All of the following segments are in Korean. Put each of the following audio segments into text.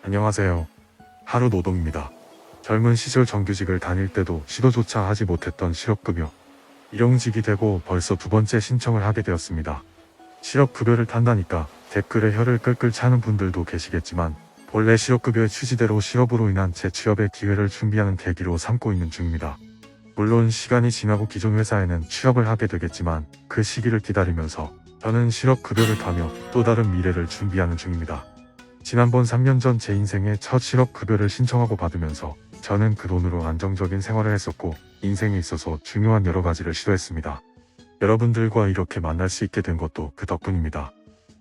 안녕하세요. 하루 노동입니다. 젊은 시절 정규직을 다닐 때도 시도조차 하지 못했던 실업급여. 일용직이 되고 벌써 두 번째 신청을 하게 되었습니다. 실업급여를 탄다니까 댓글에 혀를 끌끌 차는 분들도 계시겠지만 본래 실업급여의 취지대로 실업으로 인한 재취업의 기회를 준비하는 계기로 삼고 있는 중입니다. 물론 시간이 지나고 기존 회사에는 취업을 하게 되겠지만 그 시기를 기다리면서 저는 실업급여를 타며 또 다른 미래를 준비하는 중입니다. 지난번 3년 전 제 인생의 첫 실업급여를 신청하고 받으면서 저는 그 돈으로 안정적인 생활을 했었고 인생에 있어서 중요한 여러 가지를 시도했습니다. 여러분들과 이렇게 만날 수 있게 된 것도 그 덕분입니다.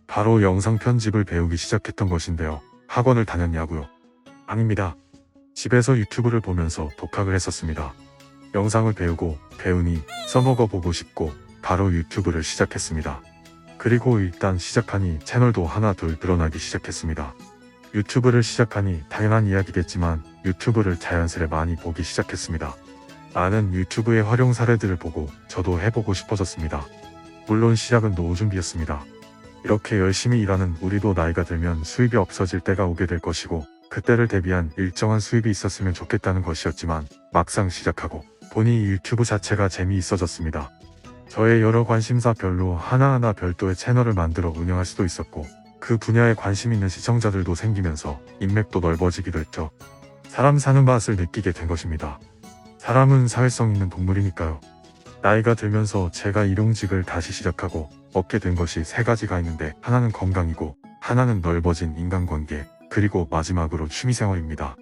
바로 영상 편집을 배우기 시작했던 것인데요. 학원을 다녔냐고요? 아닙니다. 집에서 유튜브를 보면서 독학을 했었습니다. 영상을 배우고 배우니 써먹어 보고 싶고 바로 유튜브를 시작했습니다. 그리고 일단 시작하니 채널도 하나 둘 늘어나기 시작했습니다. 유튜브를 시작하니 당연한 이야기겠지만 유튜브를 자연스레 많이 보기 시작했습니다. 많은 유튜브의 활용 사례들을 보고 저도 해보고 싶어졌습니다. 물론 시작은 노후 준비였습니다. 이렇게 열심히 일하는 우리도 나이가 들면 수입이 없어질 때가 오게 될 것이고 그때를 대비한 일정한 수입이 있었으면 좋겠다는 것이었지만 막상 시작하고 보니 유튜브 자체가 재미있어졌습니다. 저의 여러 관심사별로 하나하나 별도의 채널을 만들어 운영할 수도 있었고 그 분야에 관심 있는 시청자들도 생기면서 인맥도 넓어지기도 했죠. 사람 사는 맛을 느끼게 된 것입니다. 사람은 사회성 있는 동물이니까요. 나이가 들면서 제가 일용직을 다시 시작하고 얻게 된 것이 세 가지가 있는데 하나는 건강이고 하나는 넓어진 인간관계 그리고 마지막으로 취미생활입니다.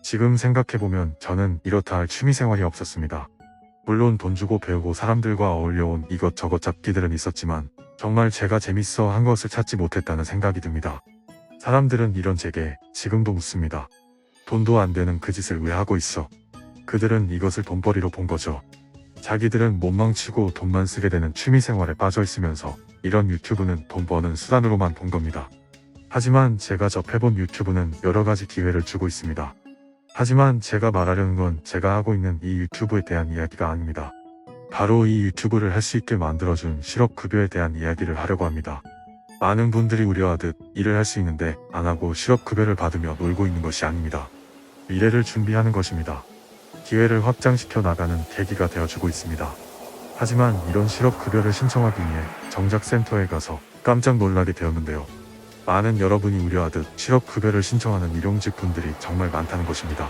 지금 생각해보면 저는 이렇다 할 취미생활이 없었습니다. 물론 돈 주고 배우고 사람들과 어울려온 이것저것 잡기들은 있었지만 정말 제가 재밌어 한 것을 찾지 못했다는 생각이 듭니다. 사람들은 이런 제게 지금도 묻습니다. 돈도 안 되는 그 짓을 왜 하고 있어? 그들은 이것을 돈벌이로 본 거죠. 자기들은 못 망치고 돈만 쓰게 되는 취미생활에 빠져 있으면서 이런 유튜브는 돈 버는 수단으로만 본 겁니다. 하지만 제가 접해본 유튜브는 여러 가지 기회를 주고 있습니다. 하지만 제가 말하려는 건 제가 하고 있는 이 유튜브에 대한 이야기가 아닙니다. 바로 이 유튜브를 할 수 있게 만들어준 실업급여에 대한 이야기를 하려고 합니다. 많은 분들이 우려하듯 일을 할 수 있는데 안 하고 실업급여를 받으며 놀고 있는 것이 아닙니다. 미래를 준비하는 것입니다. 기회를 확장시켜 나가는 계기가 되어주고 있습니다. 하지만 이런 실업급여를 신청하기 위해 정작 센터에 가서 깜짝 놀라게 되었는데요. 많은 여러분이 우려하듯 실업급여를 신청하는 일용직 분들이 정말 많다는 것입니다.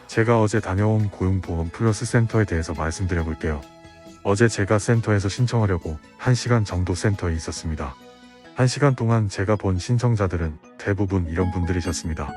제가 어제 다녀온 고용보험 플러스 센터에 대해서 말씀드려 볼게요. 어제 제가 센터에서 신청하려고 1시간 정도 센터에 있었습니다. 1시간 동안 제가 본 신청자들은 대부분 이런 분들이셨습니다.